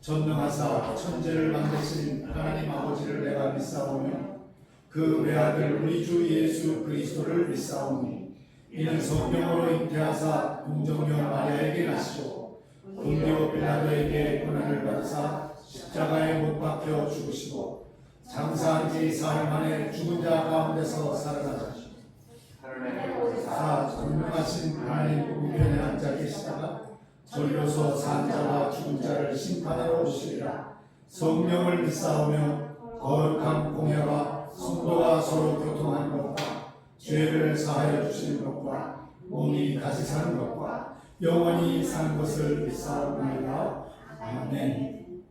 전능하사 천지를 만드신 하나님 아버지를 내가 믿사오며 그 외아들 우리 주 예수 그리스도를 믿사오니 이는 성령으로 잉태하사 동정녀 마리아에게 나시고 본디오 빌라도에게 고난을 받으사 십자가에 못 박혀 죽으시고 장사한 지 사흘 만에 죽은 자 가운데서 살아나시고 전능하신 하나님 우편에 앉아 계시다가 절로서 산 자와 죽은 자를 심판하러 오시리라. 성령을 믿사오며 거룩한 공예와 성도가 서로 교통하는 것과 죄를 사하여 주시는 것과 몸이 다시 사는 것과 영원히 사는 것을 믿사옵나이다. 아멘.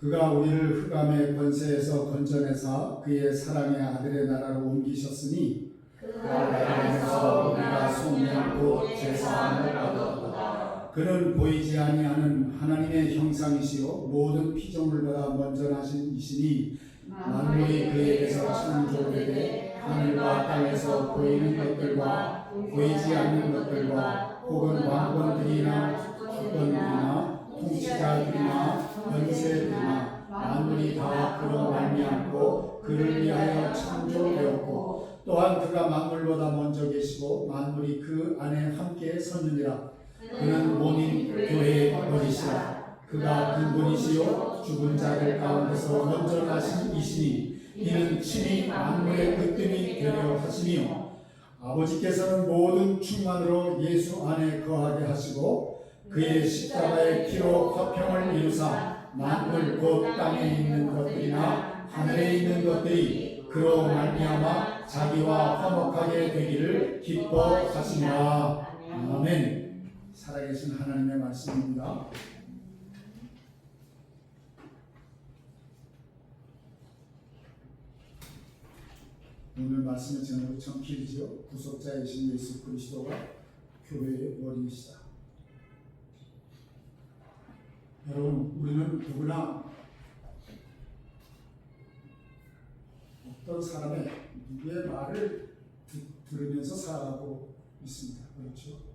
그가 우리를 흑암의 권세에서 건져내사 그의 사랑의 아들의 나라로 옮기셨으니 그가 나라에서 우리가 속량 곧 제사함을 얻었도다. 그는 보이지 아니하는 하나님의 형상이시요 모든 피조물보다 먼저 나신 이시니 만물이 그에게서 창조되되 하늘과 땅에서 보이는 것들과 보이지 않는 것들과 혹은 왕권들이나 주권들이나 통치자들이나 권세들이나 만물이 다 그로 말미암고 그를 위하여 창조되었고 또한 그가 만물보다 먼저 계시고 만물이 그 안에 함께 섰느니라. 그는 몸인 교회의 머리시라. 그가 근본이시요 죽은 자들 가운데서 먼저 나신 이시니 이는 친히 만물의 으뜸이 되려 하시니요 아버지께서는 모든 충만으로 예수 안에 거하게 하시고 그의 십자가의 피로 화평을 이루사 만물 곧 땅에 있는 것들이나 하늘에 있는 것들이 그로 말미암아 자기와 화목하게 되기를 기뻐하시니라. 아멘. 살아계신 하나님의 말씀입니다. 오늘 말씀의 제목이 참 길지요. 구속자이신 예수 그리스도가 교회의 머리이시다. 여러분, 우리는 누구나 어떤 사람의 누구의 말을 들으면서 살아가고 있습니다. 그렇죠?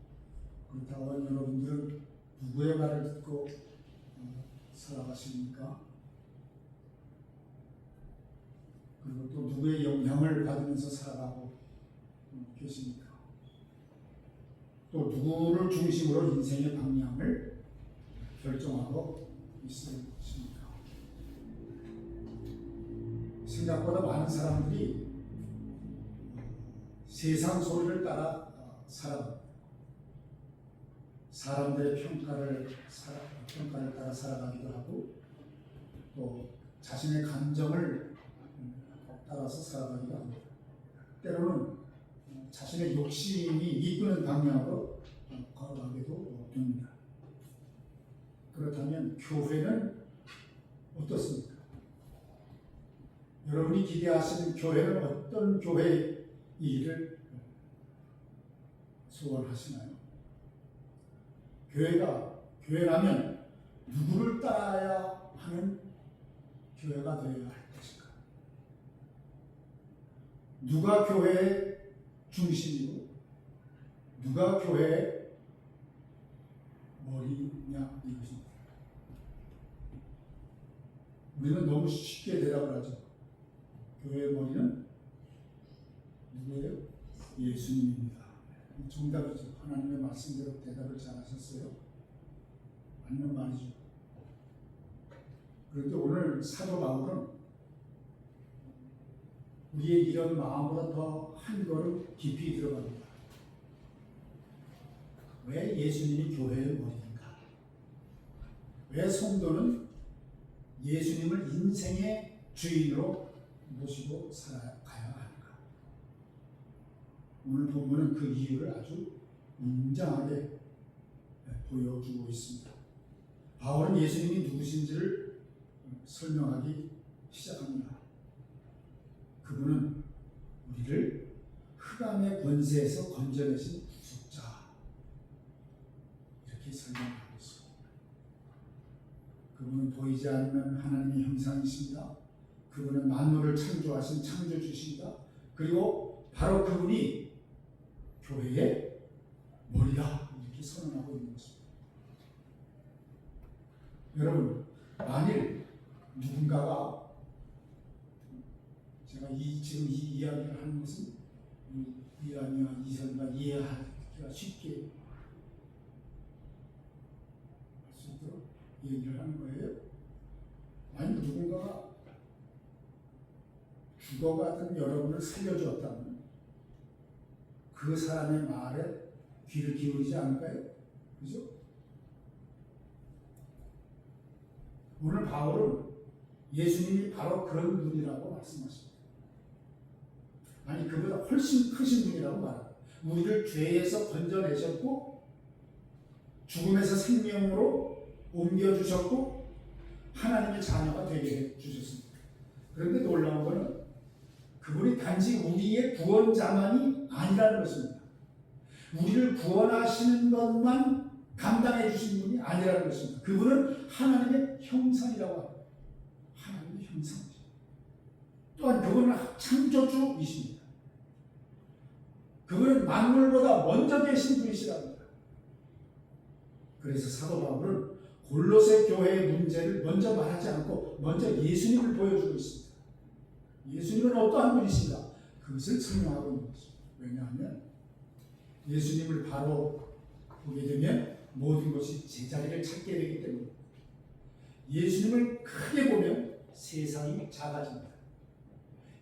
그렇다고 여러분들은 누구의 말을 듣고 살아가십니까? 그리고 또 누구의 영향을 받으면서 살아가고 계십니까? 또 누구를 중심으로 인생의 방향을 결정하고 있으십니까? 생각보다 많은 사람들이 세상 소리를 따라 살아갑니다. 사람들의 평가를 따라 살아가기도 하고 또 자신의 감정을 따라서 살아가기도 합니다. 때로는 자신의 욕심이 이끄는 방향으로 걸어가기도 됩니다. 그렇다면 교회는 어떻습니까? 여러분이 기대하시는 교회는 어떤 교회이기를 소원하시나요? 교회라면 누구를 따라야 하는 교회가 되어야 할 것인가? 누가 교회의 중심이고 누가 교회의 머리냐 이것입니다. 우리는 너무 쉽게 대답을 하죠. 교회의 머리는 누구예요? 예수님입니다. 정답이죠. 하나님의 말씀대로 대답을 잘하셨어요. 맞는 말이죠. 그런데 오늘 사도 바울은 우리의 이런 마음보다 더 한 걸음 깊이 들어갑니다. 왜 예수님이 교회의 머리인가? 왜 성도는 예수님을 인생의 주인으로 모시고 살아가야 하는가? 오늘 본문은 그 이유를 아주 웅장하게 보여주고 있습니다. 바울은 예수님이 누구신지를 설명하기 시작합니다. 그분은 우리를 흑암의 권세에서 건져내신 구속자, 이렇게 설명하고 있습니다. 그분은 보이지 않는 하나님의 형상이십니다. 그분은 만물을 창조하신 창조주십니다. 그리고 바로 그분이 교회의 머리다, 이렇게 선언하고 있는 것입니다. 여러분, 만일 누군가가 제가 지금 이 이야기를 하는 것은 이한이와 이선이가 이해하기가 쉽게 할 수 있도록 얘기를 하는 거예요. 만일 누군가가 죽어가던 여러분을 살려주었다면 그 사람의 말에 귀를 기울이지 않을까요? 그죠? 오늘 바울은 예수님이 바로 그런 분이라고 말씀하십니다. 아니, 그보다 훨씬 크신 분이라고 말합니다. 우리를 죄에서 건져내셨고 죽음에서 생명으로 옮겨주셨고 하나님의 자녀가 되게 해주셨습니다. 그런데 놀라운 것은 그분이 단지 우리의 구원자만이 아니라는 것입니다. 우리를 구원하시는 것만 감당해 주신 분이 아니라는 것입니다. 그분은 하나님의 형상이라고 합니다. 하나님의 형상이죠. 또한 그분은 창조주이십니다. 그분은 만물보다 먼저 계신 분이시랍니다. 그래서 사도 바울은 골로새 교회의 문제를 먼저 말하지 않고 먼저 예수님을 보여주고 있습니다. 예수님은 어떠한 분이신가? 그것을 설명하고 있는 것입니다. 왜냐하면 예수님을 바로 보게 되면 모든 것이 제자리를 찾게 되기 때문에 예수님을 크게 보면 세상이 작아집니다.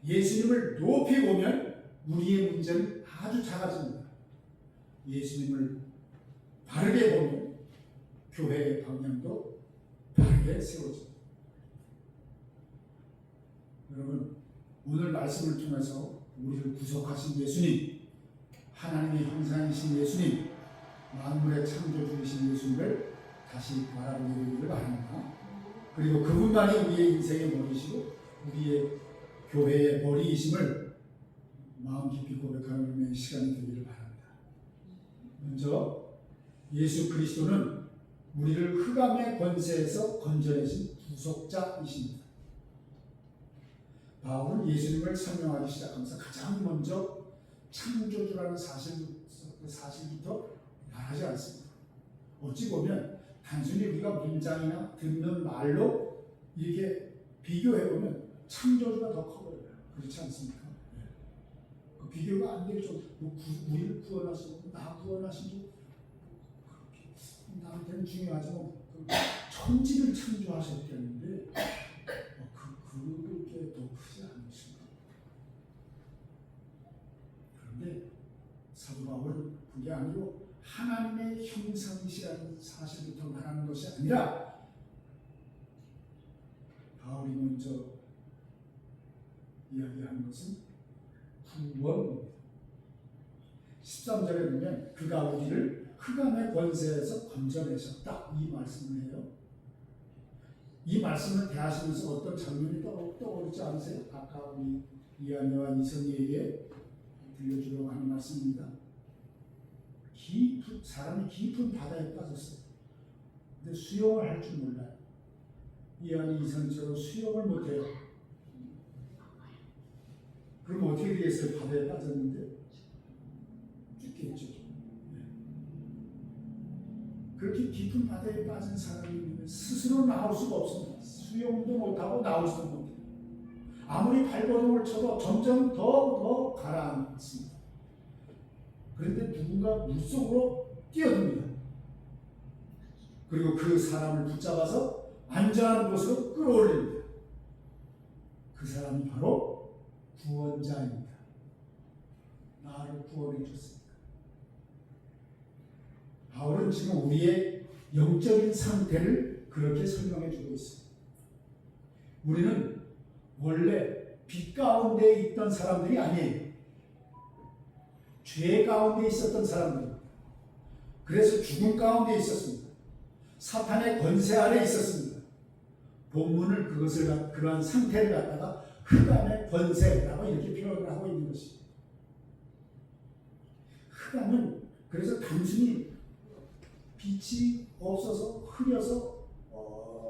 예수님을 높이 보면 우리의 문제는 아주 작아집니다. 예수님을 바르게 보면 교회의 방향도 바르게 세워집니다. 여러분, 오늘 말씀을 통해서 우리를 구속하신 예수님, 하나님의 형상이신 예수님, 만물의 창조주이신 예수님을 다시 바라보게 되기를 바랍니다. 그리고 그분만이 우리의 인생의 머리시고 우리의 교회의 머리이심을 마음 깊이 고백하는 시간이 되기를 바랍니다. 먼저 예수 그리스도는 우리를 흑암의 권세에서 건져내신 구속자이십니다. 바울은 예수님을 설명하기 시작하면서 가장 먼저 창조주라는 사실부터 말하지 않습니다. 어찌 보면 단순히 우리가 문장이나 듣는 말로 이렇게 비교해보면 창조주가 더 커버려요. 그렇지 않습니까? 네. 그 비교가 안 되죠. 우리를 구원하시고 나 구원하시고 나한테는 중요하지만 천지를 창조하셨다는데 그게 더 크지 않으신가? 그런데 사도 바울은 그게 아니고 하나님의 형상이시라는 사실부터 말하는 것이 아니라 바울이 먼저 이야기하는 것은 구원입니다. 13절에 보면 그가 우리를 흑암의 권세에서 건져내셨다 이 말씀을 해요. 이 말씀을 대하시면서 어떤 장면이 떠오르지 않으세요? 아까 우리 이한이와 이선희에게 들려주려고 하는 말씀입니다. 사람이 깊은 바다에 빠졌어요. 근데 수영을 할 줄 몰라요. 이한이 이선희처럼 수영을 못해요. 그럼 어떻게 되겠어요? 바다에 빠졌는데 죽겠죠. 그렇게 깊은 바다에 빠진 사람이 스스로 나올 수가 없습니다. 수영도 못하고 나올 수도 못해요. 아무리 발버둥을 쳐도 점점 더 가라앉습니다. 그런데 누군가 물속으로 뛰어듭니다. 그리고 그 사람을 붙잡아서 안전한 곳으로 끌어올립니다. 그 사람이 바로 구원자입니다. 나를 구원해 줬습니다. 바울은 지금 우리의 영적인 상태를 그렇게 설명해 주고 있습니다. 우리는 원래 빛 가운데 있던 사람들이 아니에요. 죄 가운데 있었던 사람들입니다. 그래서 죽음 가운데 있었습니다. 사탄의 권세 아래 있었습니다. 본문을 그러한 상태를 갖다가 흑암의 권세라고 이렇게 표현을 하고 있는 것입니다. 흑암은 그래서 단순히 빛이 없어서 흐려서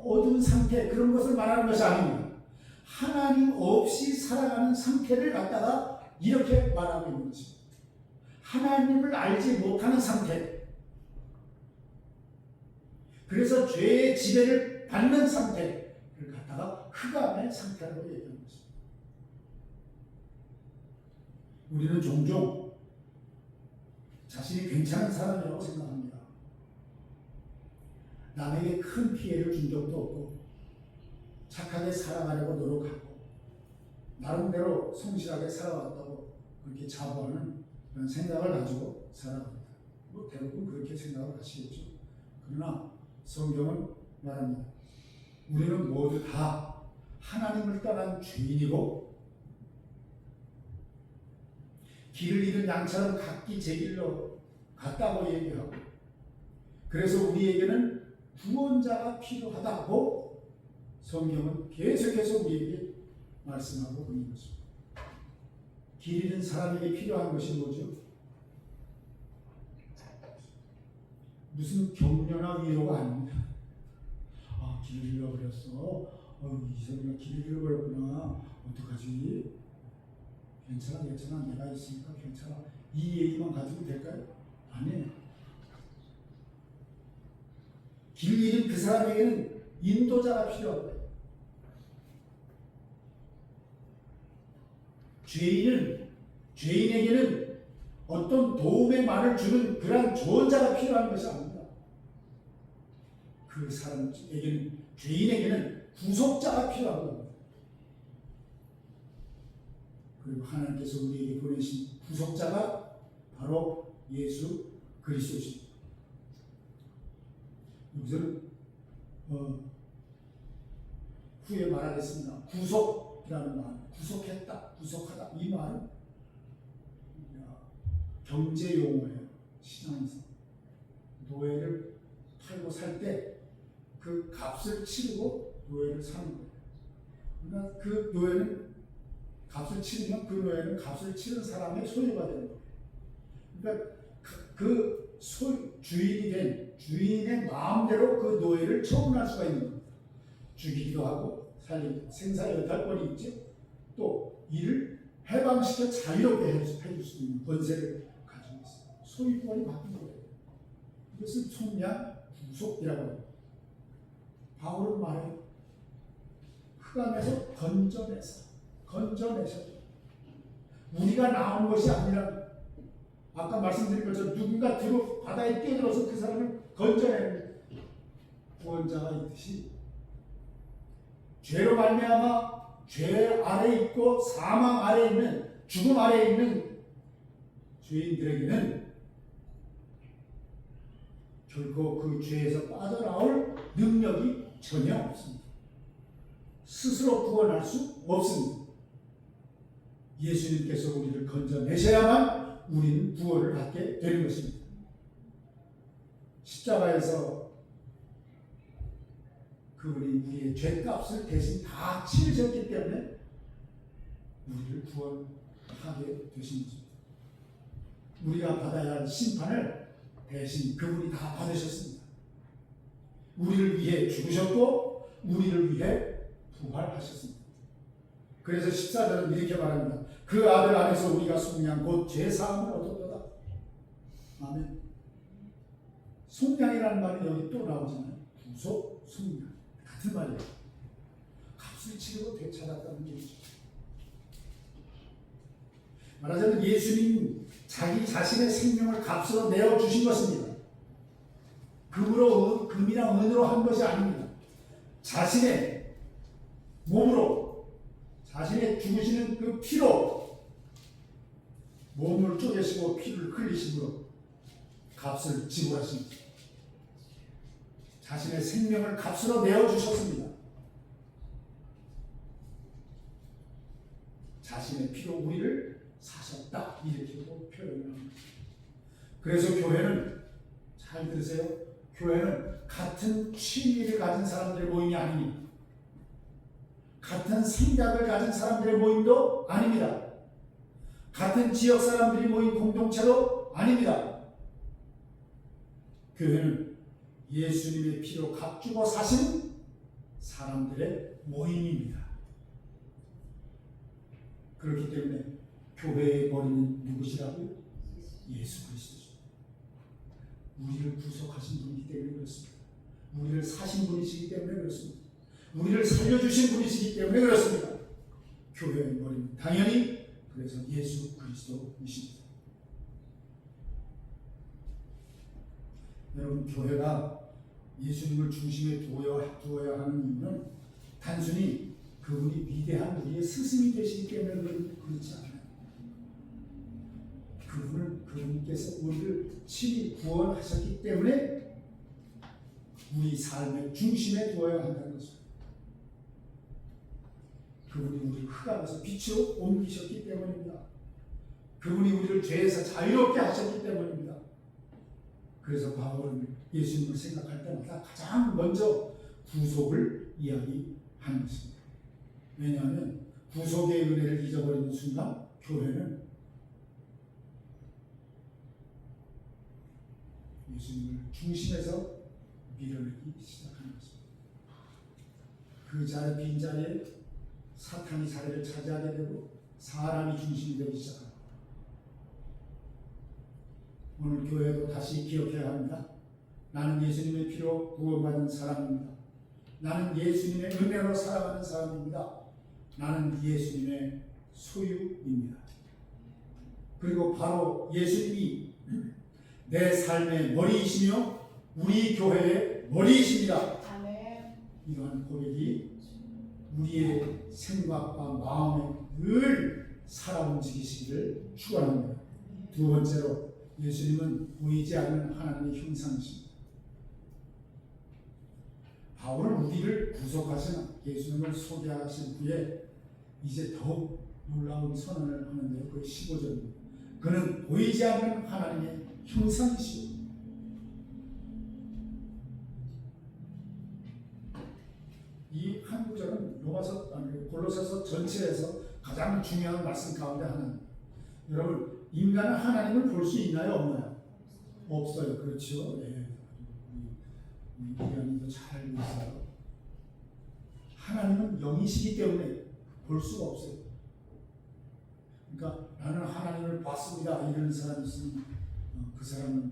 어두운 상태 그런 것을 말하는 것이 아닙니다. 하나님 없이 살아가는 상태를 갖다가 이렇게 말하고 있는 것입니다. 하나님을 알지 못하는 상태. 그래서 죄의 지배를 은혜를 받는 상태를 갖다가 흑암의 상태라고 얘기하는 것입니다. 우리는 종종 자신이 괜찮은 사람이라고 생각합니다. 남에게 큰 피해를 준 적도 없고 착하게 살아가려고 노력하고 나름대로 성실하게 살아왔다고 그렇게 자부하는 그런 생각을 가지고 살아갑니다. 뭐 대부분 그렇게 생각을 하시겠죠. 그러나 성경은 말합니다. 우리는 모두 다 하나님을 떠난 죄인이고 길을 잃은 양처럼 각기 제 길로 갔다고 얘기하고, 그래서 우리에게는 구원자가 필요하다고 성경은 계속해서 우리에게 말씀하고 있는 것입니다. 길 잃은 사람에게 필요한 것이 뭐죠? 무슨 격려나 위로가 아닙니다. 아, 길을 잃어버렸어. 이성이가 길을 잃어버렸구나. 어떡하지? 괜찮아, 내가 있으니까 괜찮아. 이 얘기만 가지고 될까요? 아니에요. 길 잃은 그 사람에게는 인도자가 필요합니다. 죄인에게는 어떤 도움의 말을 주는 그런 조언자가 필요한 것이 아닙니다. 그 사람에게는, 죄인에게는 구속자가 필요합니다. 그리고 하나님께서 우리에게 보내신 구속자가 바로 예수 그리스도십니다. 여기서는 후에 말하겠습니다. 구속이라는 말, 구속했다, 구속하다, 이 말은 경제 용어예요. 시장에서 노예를 팔고 살 때 그 값을 치르고 노예를 사는 거예요. 그러니까 그 노예는 값을 치르면 그 노예는 값을 치른 사람의 소유가 되는 거예요. 그러니까 주인이 된 주인의 마음대로 그 노예를 처분할 수가 있는 겁니다. 죽이기도 하고 생사의 8번이 있죠. 또 이를 해방시켜 자유롭게 해줄 수 있는 권세를 가지고 있어요. 소유권이 바뀐 거예요. 이것을 총량 구속이라고 합니다. 바울은 말해요. 흑암에서 건져내서 우리가 나온 것이 아니라, 아까 말씀드린 것처럼 누군가 바다에 뛰어들어서 그 사람을 건져내는 구원자가 있듯이, 죄로 말미암아 죄 아래 있고 사망 아래 있는, 죽음 아래 있는 죄인들에게는 결코 그 죄에서 빠져나올 능력이 전혀 없습니다. 스스로 구원할 수 없습니다. 예수님께서 우리를 건져내셔야만 우리는 구원을 받게 되는 것입니다. 십자가에서 그분이 우리의 죄값을 대신 다 치르셨기 때문에 우리를 구원하게 되신 것입니다. 우리가 받아야 할 심판을 대신 그분이 다 받으셨습니다. 우리를 위해 죽으셨고 우리를 위해 부활하셨습니다. 그래서 14절은 이렇게 말합니다. 그 아들 안에서 우리가 속량 곧 죄사함을 얻었도다. 아멘. 속량이라는 말이 여기 또 나오잖아요. 구속, 속량 같은 말이에요. 값을 치르고 되찾았다는 얘기죠. 말하자면 예수님 자기 자신의 생명을 값으로 내어주신 것입니다. 금이나 은으로 한 것이 아닙니다. 자신의 몸으로, 자신의 죽으시는 그 피로 몸을 쪼개시고 피를 흘리심으로 값을 지불하십니다. 자신의 생명을 값으로 내어주셨습니다. 자신의 피로 우리를 사셨다, 이렇게 표현을 합니다. 그래서 교회는, 잘 들으세요, 교회는 같은 취미를 가진 사람들의 모임이 아닙니다. 같은 생각을 가진 사람들의 모임도 아닙니다. 같은 지역 사람들이 모인 공동체도 아닙니다. 교회는 예수님의 피로 값주고 사신 사람들의 모임입니다. 그렇기 때문에 교회의 머리는 누구시라고요? 예수 그리스도죠. 우리를 구속하신 분이기 때문에 그렇습니다. 우리를 사신 분이시기 때문에 그렇습니다. 우리를 살려주신 분이시기 때문에 그렇습니다. 교회의 머리는 당연히 그래서 예수 그리스도이십니다. 여러분, 교회가 예수님을 중심에 두어야 하는 이유는 단순히 그분이 위대한 우리의 스승이 되시기 때문에 그렇지 않아요. 그분께서 우리를 친히 구원하셨기 때문에 우리 삶의 중심에 두어야 한다는 것입니다. 그분이 우리를 흙 안에서 빛으로 옮기셨기 때문입니다. 그분이 우리를 죄에서 자유롭게 하셨기 때문입니다. 그래서 바울은 예수님을 생각할 때마다 가장 먼저 구속을 이야기하는 것입니다. 왜냐하면 구속의 은혜를 잊어버리는 순간 교회는 예수님을 중심에서 밀어내기 시작하는 것입니다. 그 빈 자리에 사탄이 자리를 차지하게 되고 사람이 중심이 되기 시작합니다. 오늘 교회도 다시 기억해야 합니다. 나는 예수님의 피로 구원받은 사람입니다. 나는 예수님의 은혜로 살아가는 사람입니다. 나는 예수님의 소유입니다. 그리고 바로 예수님이 내 삶의 머리이시며 우리 교회의 머리이십니다. 이러한 고백이 우리의 생각과 마음에 늘 살아 움직이시기를 축원합니다. 두 번째로 예수님은 보이지 않는 하나님의 형상이십니다. 바울은 우리를 구속하신 예수님을 소개하신 후에 이제 더욱 놀라운 선언을 하는데요. 그 15절입니다. 그는 보이지 않는 하나님의 형상이시오. 이 한 구절은 골로새서 전체에서 가장 중요한 말씀 가운데 하나입니다. 여러분, 인간은 하나님을 볼 수 있나요? 없나요? 없어요. 그렇죠? 네. 이견이도 잘 알고 있어요. 하나님은 영이시기 때문에 볼 수가 없어요. 그러니까 나는 하나님을 봤습니다. 이런 사람이 있으면 그 사람은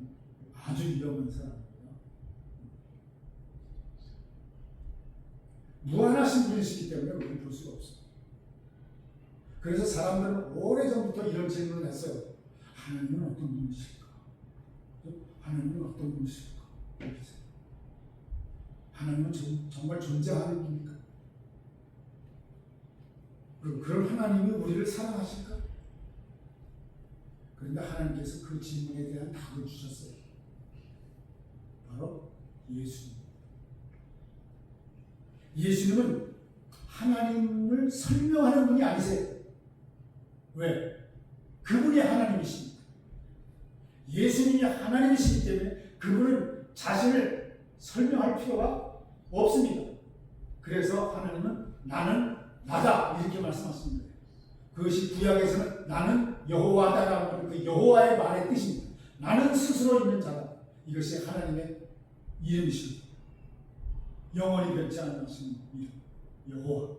아주 위험한 사람입니다. 무한하신 분이시기 때문에 우리는 볼 수가 없어요. 그래서 사람들은 오래전부터 이런 질문을 했어요. 하나님은 어떤 분이실까? 하나님은 어떤 분이실까? 하나님은 정말 존재하는 분입니까? 그런 하나님이 우리를 사랑하실까? 그런데 하나님께서 그 질문에 대한 답을 주셨어요. 바로 예수님. 예수님은 하나님을 설명하는 분이 아니세요. 왜? 그분이 하나님이십니다. 예수님이 하나님이시기 때문에 그분은 자신을 설명할 필요가 없습니다. 그래서 하나님은 나는 나다 이렇게 말씀하십니다. 그것이 구약에서는 나는 여호와다라는 그 여호와의 말의 뜻입니다. 나는 스스로 있는 자다. 이것이 하나님의 이름이십니다. 영원히 변치 않는 이름 여호와.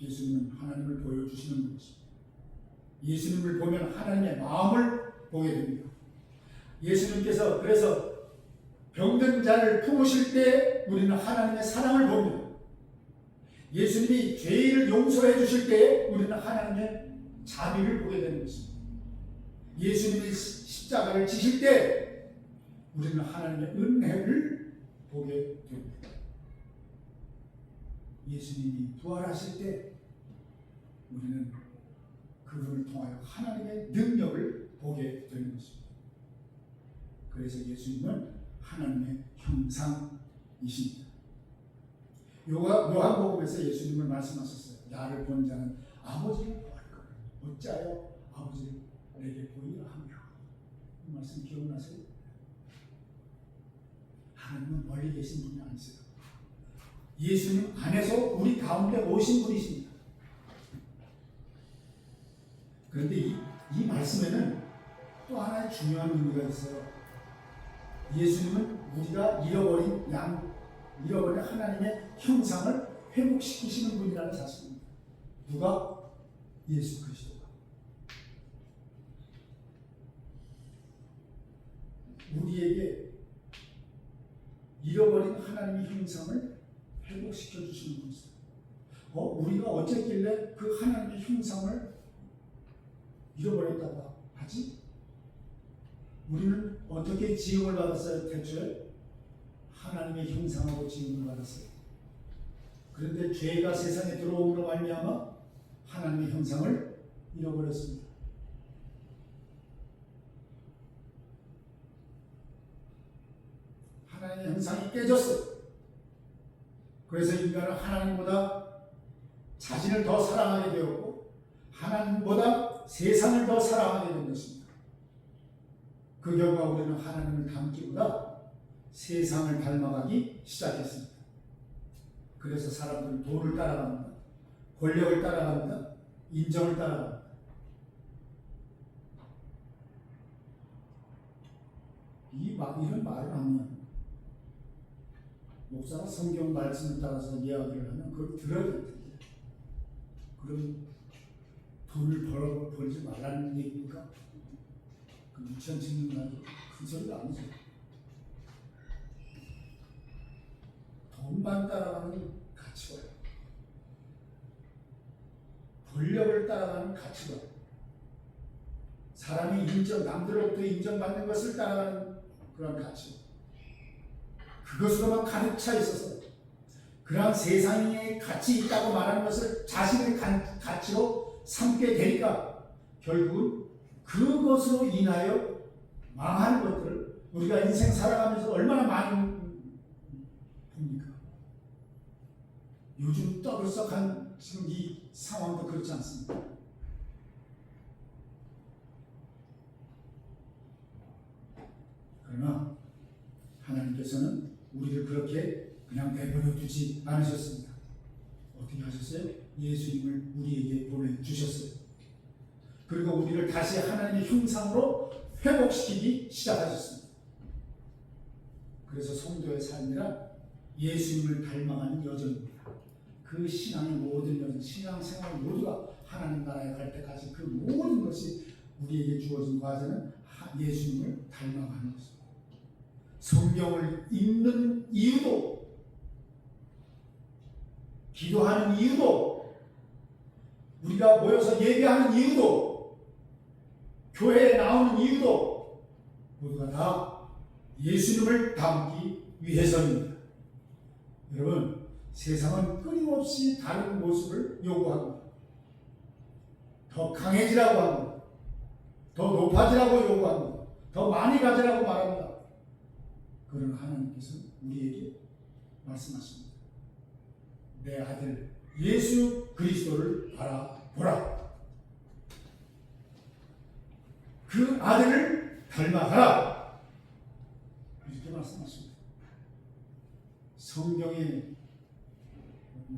예수님은 하나님을 보여주시는 분이십니다. 예수님을 보면 하나님의 마음을 보게 됩니다. 예수님께서 그래서 병든 자를 품으실 때 우리는 하나님의 사랑을 봅니다. 예수님이 죄를 용서해 주실 때 우리는 하나님의 자비를 보게 되는 것입니다. 예수님이 십자가를 지실 때 우리는 하나님의 은혜를 보게 됩니다. 예수님이 부활하실 때 우리는 그분을 통하여 하나님의 능력을 보게 되는 것입니다. 그래서 예수님은 하나님의 형상이십니다. 요한복음에서 예수님은 말씀하셨어요. 나를 본 자는 아버지를 보았거늘 어찌하여 아버지를 내게 보이라 하며. 이 말씀 기억나세요? 하나님은 멀리 계신 분이 아니세요. 예수님 안에서 우리 가운데 오신 분이십니다. 그런데 이 말씀에는 또 하나의 중요한 의미가 있어요. 예수님은 우리가 잃어버린 하나님의 형상을 회복시키시는 분이라는 사실입니다. 누가? 예수 그리스도가. 우리에게 잃어버린 하나님의 형상을 회복시켜 주시는 분이세요. 우리가 어쨌길래 그 하나님의 형상을 잃어버렸다고 하지? 우리는 어떻게 지음을 받았어요? 대체 하나님의 형상으로 지음을 받았어요. 그런데 죄가 세상에 들어옴으로 말미암아 하나님의 형상을 잃어버렸습니다. 하나님의 형상이 깨졌어요. 그래서 인간은 하나님보다 자신을 더 사랑하게 되었고 하나님보다 세상을 더 사랑하게 된 것입니다. 그 결과 우리는 하나님을 닮기보다 세상을 닮아가기 시작했습니다. 그래서 사람들은 돈을 따라갑니다. 권력을 따라갑니다. 인정을 따라갑니다. 이런 말을 하면 목사가 성경 말씀을 따라서 이야기를 하면 그걸 들어야 될 텐데 그럼 돈을 벌지 말라는 얘기입니까? 그 유치원 짓는 날 그 소리가 아니죠. 돈만 따라가는 가치관, 권력을 따라가는 가치관, 사람이 남들로부터 인정받는 것을 따라가는 그런 가치관, 그것으로만 가득 차 있어서 그러한 세상에 가치 있다고 말하는 것을 자신의 가치로 삼게 되니까 결국은 그것으로 인하여 망하는 것들을 우리가 인생 살아가면서 얼마나 많이 봅니까? 요즘 떠들썩한 지금 이 상황도 그렇지 않습니까? 그러나 하나님께서는 우리를 그렇게 그냥 내버려 두지 않으셨습니다. 어떻게 하셨어요? 예수님을 우리에게 보내주셨어요. 그리고 우리를 다시 하나님의 형상으로 회복시키기 시작하셨습니다. 그래서 성도의 삶이란 예수님을 닮아가는 여정입니다. 그 신앙의 모든 여정, 신앙생활 모두가 하나님 나라에 갈 때까지 그 모든 것이 우리에게 주어진 과제는 예수님을 닮아가는 것입니다. 성경을 읽는 이유도, 기도하는 이유도, 우리가 모여서 예배하는 이유도, 교회에 나오는 이유도 모두가 다 예수님을 닮기 위해서입니다. 여러분, 세상은 끊임없이 다른 모습을 요구합니다. 더 강해지라고 합니다. 더 높아지라고 요구합니다. 더 많이 가지라고 말합니다. 그러나 하나님께서 우리에게 말씀하십니다. 내 아들 예수 그리스도를 바라보라. 그 아들을 닮아가라. 이렇게 말씀하십니다. 성경의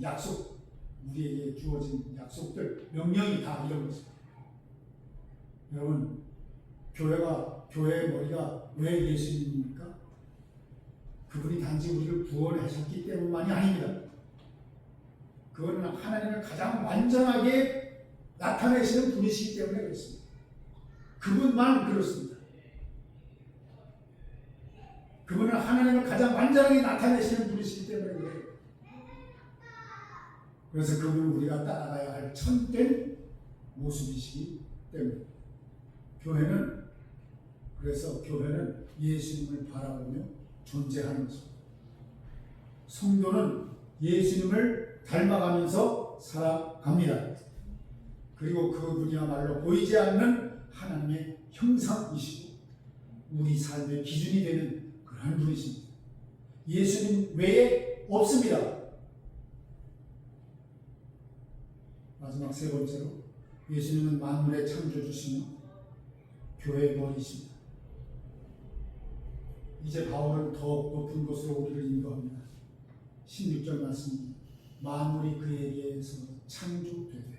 약속, 우리에게 주어진 약속들, 명령이 다 이런 것입니다. 여러분, 교회의 머리가 왜 예수님입니까? 그분이 단지 우리를 구원하셨기 때문만이 아닙니다. 그거는 하나님을 가장 완전하게 나타내시는 분이시기 때문에 그렇습니다. 그분만 그렇습니다. 그분은 하나님을 가장 완전하게 나타내시는 분이시기 때문에 그래요. 그래서 그분은 우리가 따라가야 할 참된 모습이시기 때문에 교회는 예수님을 바라보며 존재하는 것입니다. 성도는 예수님을 닮아가면서 살아갑니다. 그리고 그분이야말로 보이지 않는 하나님의 형상이시고 우리 삶의 기준이 되는 그러한 분이십니다. 예수님 외에 없습니다. 마지막 세 번째로 예수님은 만물의 창조주시며 교회의 머리이십니다. 이제 바울은 더욱 높은 곳으로 우리를 인도합니다. 16절 말씀, 만물이 그에게서 창조되되.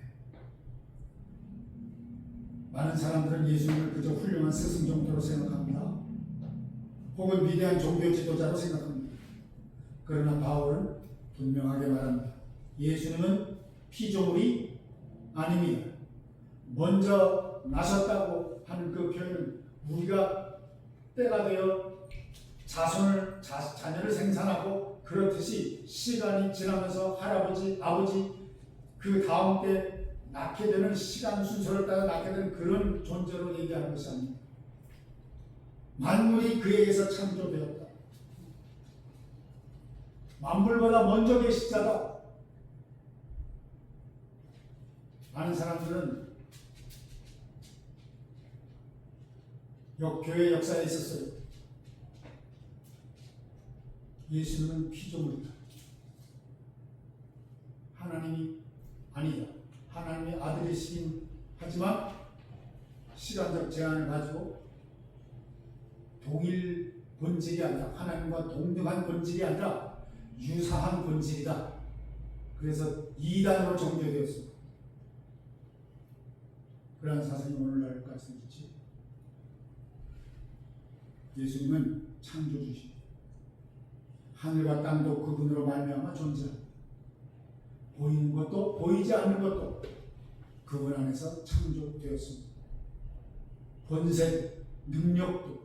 많은 사람들은 예수님을 그저 훌륭한 스승 정도로 생각합니다. 혹은 위대한 종교 지도자로 생각합니다. 그러나 바울은 분명하게 말합니다. 예수님은 피조물이 아닙니다. 먼저 나셨다고 하는 그 표현은 우리가 때가 되어 자녀를 생산하고 그렇듯이 시간이 지나면서 할아버지, 아버지 그 다음 때 낳게 되는 시간 순서를 따라 낳게 되는 그런 존재로 얘기하는 것이 아닙니다. 만물이 그에게서 창조되었다. 만물보다 먼저 계신 자다. 많은 사람들은 교회 역사에 있었어요. 예수는 피조물이다. 하나님이 아니다. 하나님의 아들이시긴 하지만 시간적 제한을 가지고 동일 본질이 아니라 하나님과 동등한 본질이 아니라 유사한 본질이다. 그래서 이단으로 정죄되었습니다. 그러한 사상이 오늘날 가지고 있지. 예수님은 창조주십니다. 하늘과 땅도 그분으로 말미암아 존재합니다. 보이는 것도 보이지 않는 것도 그분 안에서 창조되었습니다. 본색, 능력도,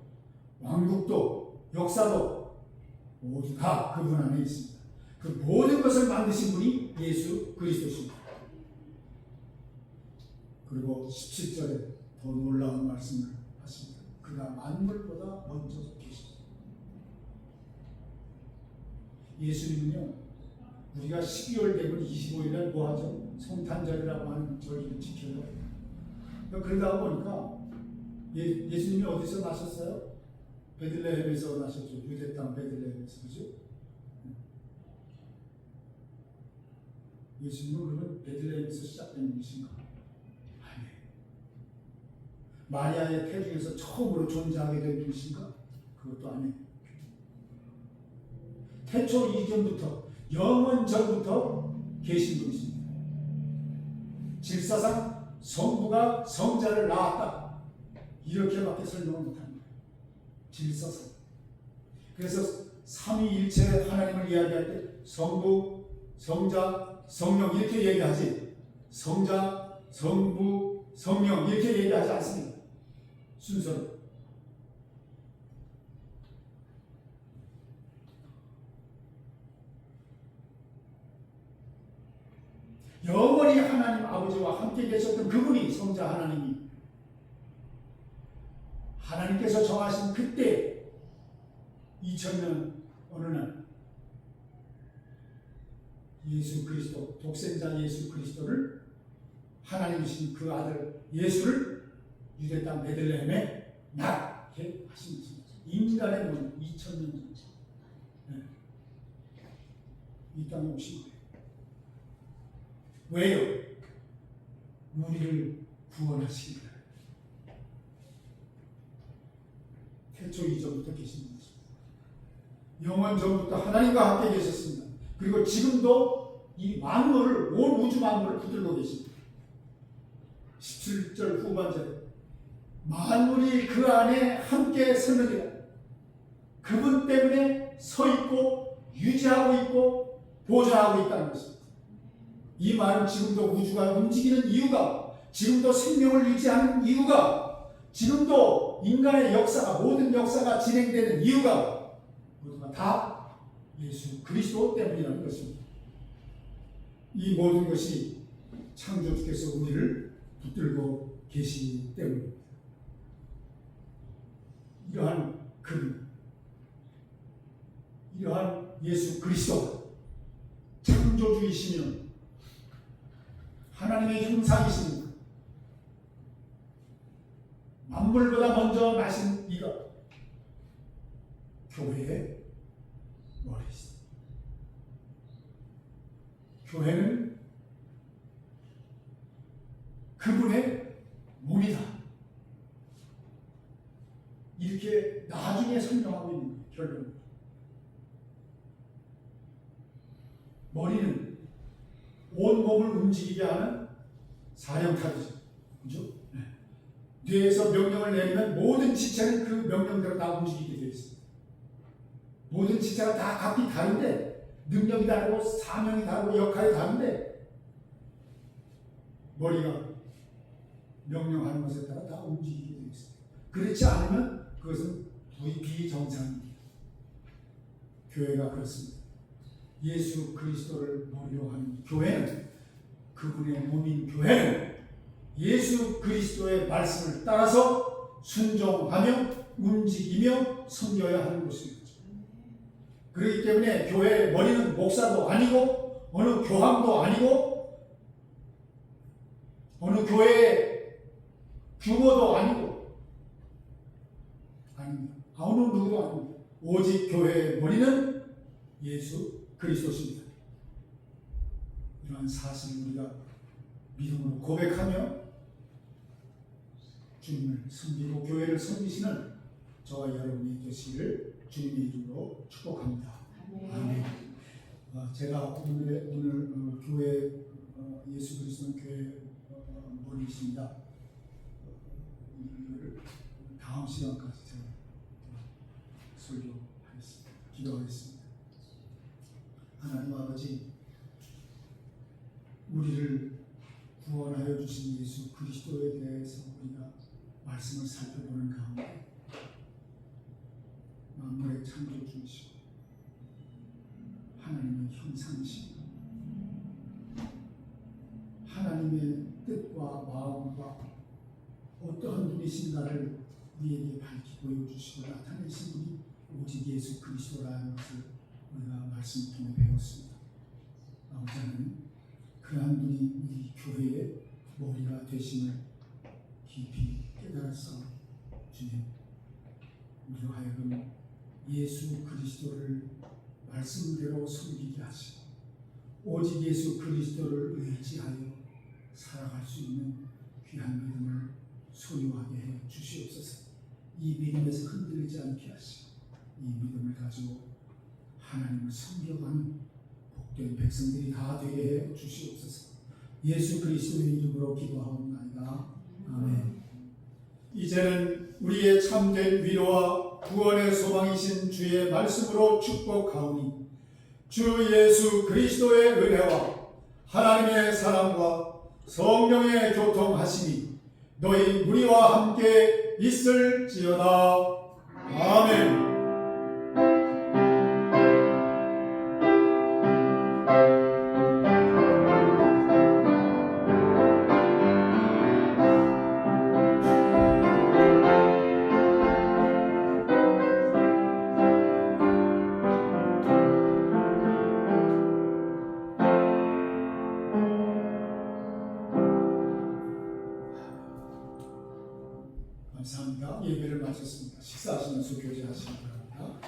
왕국도, 역사도 모두 다 그분 안에 있습니다. 그 모든 것을 만드신 분이 예수 그리스도십니다. 그리고 17절에 더 놀라운 말씀을 하십니다. 그가 만물보다 먼저 계십니다. 예수님은요, 우리가 12월 되면 25일날 뭐 하죠? 성탄절이라고 하는 절기를 지켜요. 그러다 보니까 예수님이 어디서 나셨어요? 베들레헴에서 나셨죠. 유대 땅 베들레헴에서. 그죠? 예수님은 그러면 베들레헴에서 시작된 것인가? 아니에요. 마리아의 태중에서 처음으로 존재하게 된 분이신가? 그것도 아니에요. 태초 이전부터 영원 전부터 계신 분이십니다. 질사상 성부가 성자를 낳았다. 이렇게밖에 설명을 못합니다. 질서상. 그래서 삼위일체 하나님을 이야기할 때 성부, 성자, 성령 이렇게 얘기하지, 성자, 성부, 성령 이렇게 얘기하지 않습니다. 순서로. 영원히 하나님 아버지와 함께 계셨던 그분이 성자 하나님이 하나님께서 정하신 그때 2000년 어느 날 예수 그리스도, 독생자 예수 그리스도를 하나님이신 그 아들 예수를 유대 땅 베들레헴에 낳게 하신 것입니다. 인간의 문 2000년 전 이 땅에 오신 거예요. 왜요? 우리를 구원하시기 위하여. 태초 이전부터 계신 분이십니다. 영원 전부터 하나님과 함께 계셨습니다. 그리고 지금도 이 만물을, 온 우주 만물을 붙들고 계십니다. 17절 후반절에 만물이 그 안에 함께 서느니라. 그분 때문에 서 있고 유지하고 있고 보존하고 있다는 것입니다. 이 말은 지금도 우주가 움직이는 이유가, 지금도 생명을 유지하는 이유가, 지금도 인간의 역사가, 모든 역사가 진행되는 이유가 모두가 다 예수 그리스도 때문이라는 것입니다. 이 모든 것이 창조주께서 우리를 붙들고 계시기 때문입니다. 이러한 그분, 이러한 예수 그리스도 창조주이시며 하나님의 형상이십니다. 만물보다 먼저 나신 이가 교회의 머리이십니다. 교회는 그분의 몸이다. 이렇게 나중에 설명하고 있는 결론입니다. 머리는 온 몸을 움직이게 하는 사령탑이죠. 그죠? 네. 뇌에서 명령을 내리면 모든 지체는 그 명령대로 다 움직이게 되어 있습니다. 모든 지체가 다 각기 다른데, 능력이 다르고 사명이 다르고 역할이 다른데, 머리가 명령하는 것에 따라 다 움직이게 되어 있습니다. 그렇지 않으면 그것은 비정상입니다. 교회가 그렇습니다. 예수 그리스도를 머리로 하는 교회는, 그분의 몸인 교회는 예수 그리스도의 말씀을 따라서 순종하며 움직이며 섬겨야 하는 곳입니다. 그렇기 때문에 교회의 머리는 목사도 아니고 어느 교황도 아니고 어느 교회의 규모도 아니고 아닙니다. 어느 누구도 아닙니다. 오직 교회의 머리는 예수 그리스도십니다. 이러한 사실을 우리가 믿음으로 고백하며 주님을 섬기고 교회를 섬기시는 저와 여러분이 되시기를 주님의 이름으로 축복합니다. 아멘. 제가 오늘 교회 예수 그리스도 교회 머리이십니다. 다음 시간까지 제가 설교하겠습니다. 기도하겠습니다. 하나님 아버지, 우리를 구원하여 주신 예수 그리스도에 대해서 우리가 말씀을 살펴보는 가운데 만물의 창조주이시고 하나님의 형상이시고 하나님의 뜻과 마음과 어떠한 분이신가를 우리에게 밝히 보여주시고 나타내신 분이 오직 예수 그리스도라는 것을 우리가 말씀을 통해 배웠습니다. 아버지 하나님, 그러한 분이 우리 교회의 머리가 되심을 깊이 깨달았사오니 주님, 우리로 하여금 예수 그리스도를 말씀대로 섬기게 하시고 오직 예수 그리스도를 의지하여 살아갈 수 있는 귀한 믿음을 소유하게 해 주시옵소서. 이 믿음에서 흔들리지 않게 하시고 이 믿음을 가지고 하나님을 섬겨가는 복된 백성들이 다 되게 해 주시옵소서. 예수 그리스도의 이름으로 기도하옵나이다. 아멘. 이제는 우리의 참된 위로와 구원의 소망이신 주의 말씀으로 축복하오니 주 예수 그리스도의 은혜와 하나님의 사랑과 성령의 교통하심이 너희 무리와 함께 있을지어다. 아멘. 감사합니다. 예배를 마쳤습니다. 식사하시면서 교제하시기 바랍니다.